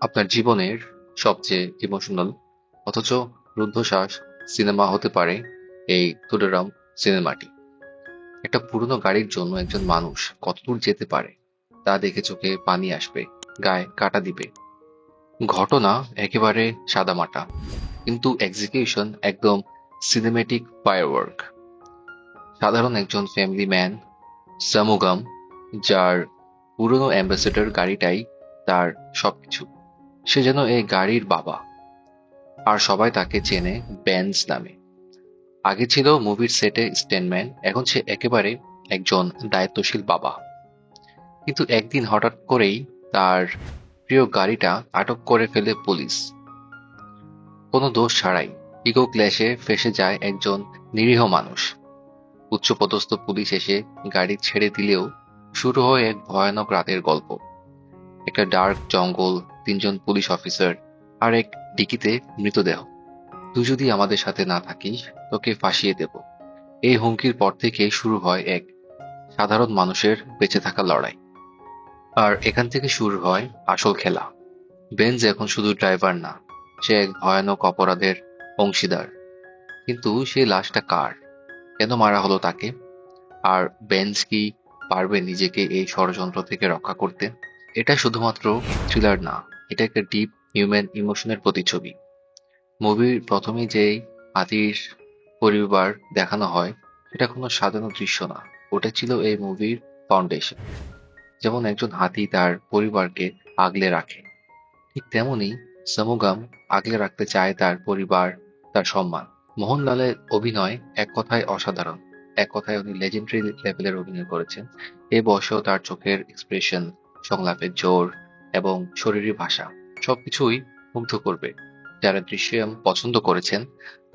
আপনার জীবনের সবচেয়ে ইমোশনাল অথচ রুদ্ধশ্বাস সিনেমা হতে পারে এই ক্ষুদিরাম সিনেমাটি। একটা পুরনো গাড়ির জন্য একজন মানুষ কতদূর যেতে পারে তা দেখে চোখে পানি আসবে, গায়ে কাটা দিবে। ঘটনা একেবারে সাদামাটা, কিন্তু এক্সিকিউশন একদম সিনেমেটিক ফায়ারওয়ার্ক। সাধারণ একজন ফ্যামিলি ম্যান, সামুগাম, যার পুরনো অ্যাম্বাসেডর গাড়িটাই তার সবকিছু। সে যেন এই গাড়ির বাবা, আর সবাই তাকে চেনে বেনজ নামে। আগে ছিল মুভির সেটে স্ট্যান্টম্যান, এখন সে একেবারে একজন দায়িত্বশীল বাবা। কিন্তু একদিন হঠাৎ করেই তার প্রিয় গাড়িটা আটক করে ফেলে পুলিশ, কোনো দোষ ছাড়াই। ইগো ক্ল্যাশে ফেঁসে যায় একজন নিরীহ মানুষ। উচ্চপদস্থ পুলিশ এসে গাড়ি ছেড়ে দিলেও শুরু হয় এক ভয়ানক রাতের গল্প। একটা ডার্ক জঙ্গল, তিনজন পুলিশ অফিসার, আর এক ডিকিতে মৃতদেহ। তুই যদি আমাদের সাথে না থাকিস, তোকে ফাঁসিয়ে দেব। এই হুমকির পর থেকেই শুরু হয় এক সাধারণ মানুষের বেঁচে থাকার লড়াই। আর এখান থেকে শুরু হয় আসল খেলা। বেনজ এখন শুধু ড্রাইভার না, সে এক ভয়ানক অপরাধের অংশীদার। কিন্তু সেই লাশটা কার? কেন মারা হলো তাকে? আর বেনজ কি পারবে নিজেকে এই ষড়যন্ত্র থেকে রক্ষা করতে? এটা শুধুমাত্র থ্রিলার না, এটা একটা ডিপ হিউম্যান ইমোশনের প্রতিচ্ছবি। মুভির প্রথমেই যেই হাতির পরিবার দেখানো হয়, সেটা কোনো সাজানো দৃশ্য না, ওটা ছিল এই মুভির ফাউন্ডেশন। যেমন একজন হাতি তার পরিবারকে আগলে রাখে, ঠিক তেমনি সমুগাম আগলে রাখতে চায় তার পরিবার, তার সম্মান। মোহনলালের অভিনয় এক কথায় অসাধারণ। এক কথায় উনি লেজেন্ডারি লেভেলের অভিনয় করেছেন। এই বয়সেও তার চোখের এক্সপ্রেশন, সংলাপের জোর এবং শরীরী ভাষা সবকিছুই মুগ্ধ করবে। যারা দৃশ্যম পছন্দ করেছেন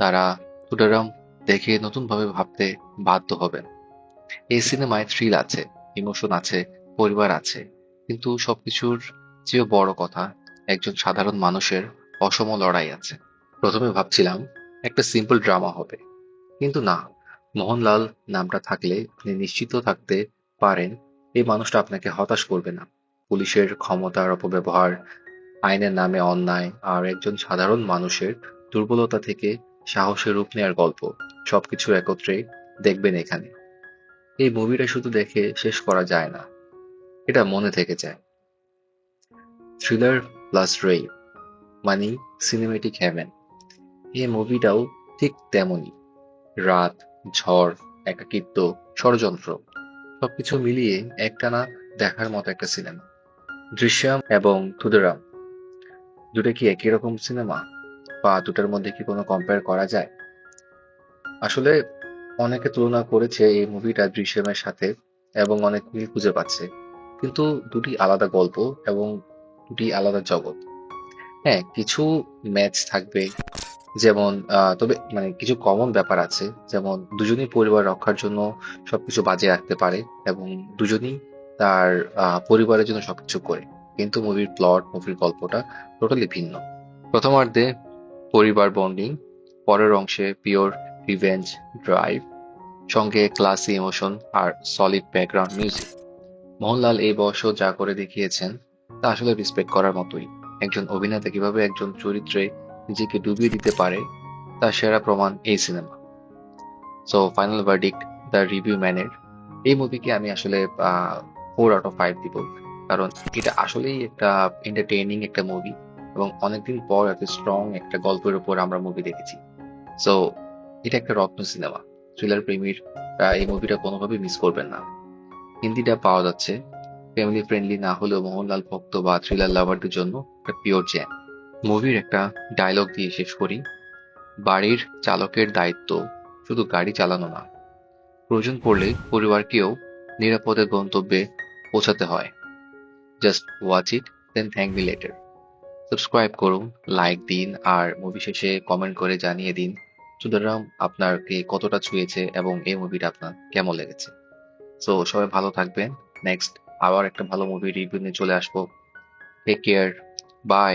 তারা ক্ষুদিরাম দেখে নতুনভাবে ভাবতে বাধ্য হবেন। এই সিনেমায় থ্রিল আছে, ইমোশন আছে, পরিবার আছে, কিন্তু সবকিছুর চেয়েও বড় কথা, একজন সাধারণ মানুষের অসম লড়াই আছে। প্রথমে ভাবছিলাম একটা সিম্পল ড্রামা হবে, কিন্তু না। মোহনলাল নামটা থাকলে আপনি নিশ্চিত থাকতে পারেন এই মানুষটা আপনাকে হতাশ করবে না। পুলিশের ক্ষমতার অপব্যবহার, আইনের নামে অন্যায়, আর একজন সাধারণ মানুষের দুর্বলতা থেকে সাহসের রূপ নেওয়ার গল্প, সবকিছু একত্রে দেখবেন এখানে। এই মুভিটা শুধু দেখে শেষ করা যায় না, এটা মনে থেকে যায়। থ্রিলার প্লাস রেই মানে সিনেমেটিক হেভেন। এই মুভিটাও ঠিক তেমনই। রাত, ঝড়, একাকিত্ব, ষড়যন্ত্র সবকিছু মিলিয়ে একটানা দেখার মতো একটা সিনেমা। দৃশ্যম এবং ক্ষুদিরাম দুটো কি একই রকম সিনেমা, বা দুটার মধ্যে কি কোনো কম্পেয়ার করা যায়? আসলে অনেকে তুলনা করেছে এই মুভিটা দৃশ্যমের সাথে এবং অনেক মিল খুঁজে পাচ্ছে, কিন্তু দুটি আলাদা গল্প এবং দুটি আলাদা জগৎ। হ্যাঁ, কিছু ম্যাচ থাকবে, যেমন তবে মানে কিছু কমন ব্যাপার আছে, যেমন দুজনই পরিবার রক্ষার জন্য সবকিছু বাজে রাখতে পারে এবং দুজনই তার পরিবারের জন্য সবকিছু করে। কিন্তু মুভির প্লট, মুভির গল্পটা টোটালি ভিন্ন। প্রথমার্ধে পরিবার বন্ডিং, পরের অংশে পিওর রিভেঞ্জ ড্রাইভ, সঙ্গে ক্লাসি ইমোশন আর সলিড ব্যাকগ্রাউন্ড মিউজিক। মোহনলাল এই বয়সেও যা করে দেখিয়েছেন তা আসলে রেসপেক্ট করার মতোই। একজন অভিনেতা কিভাবে একজন চরিত্রে নিজেকে ডুবিয়ে দিতে পারে তার সেরা প্রমাণ এই cinema. So final verdict the review ম্যানের, এই মুভিকে আমি আসলে 4/5 দিব। কারণ এটা আসলেই একটা এন্টারটেইনিং একটা মুভি, এবং অনেকদিন পর এত স্ট্রং একটা গল্পের উপর আমরা মুভি দেখেছি। সো এটা একটা রত্ন সিনেমা। থ্রিলার প্রেমীর এই মুভিটা কোনোভাবেই মিস করবেন না। হিন্দিটা পাওয়া যাচ্ছে, ফ্যামিলি ফ্রেন্ডলি না হলেও মোহনলাল ভক্ত বা থ্রিলার লাভারদের জন্য একটা পিওর জ্যাম। মুভির একটা ডায়লগ দিয়ে শেষ করি: বাড়ির চালকের দায়িত্ব শুধু গাড়ি চালানো না, প্রয়োজন পড়লে পরিবারকেও নিরাপদে গন্তব্যে পৌঁছাতে হয়। Just watch it, then thank me later. Subscribe করুন, লাইক দিন, আর মুভি শেষে কমেন্ট করে জানিয়ে দিন সুতরাং আপনাকে কতটা ছুঁয়েছে এবং এই মুভিটা আপনার কেমন লেগেছে। সো সবাই ভালো থাকবেন। নেক্সট আবার একটা ভালো মুভি রিভিউ নিয়ে চলে আসবো। Take care, by.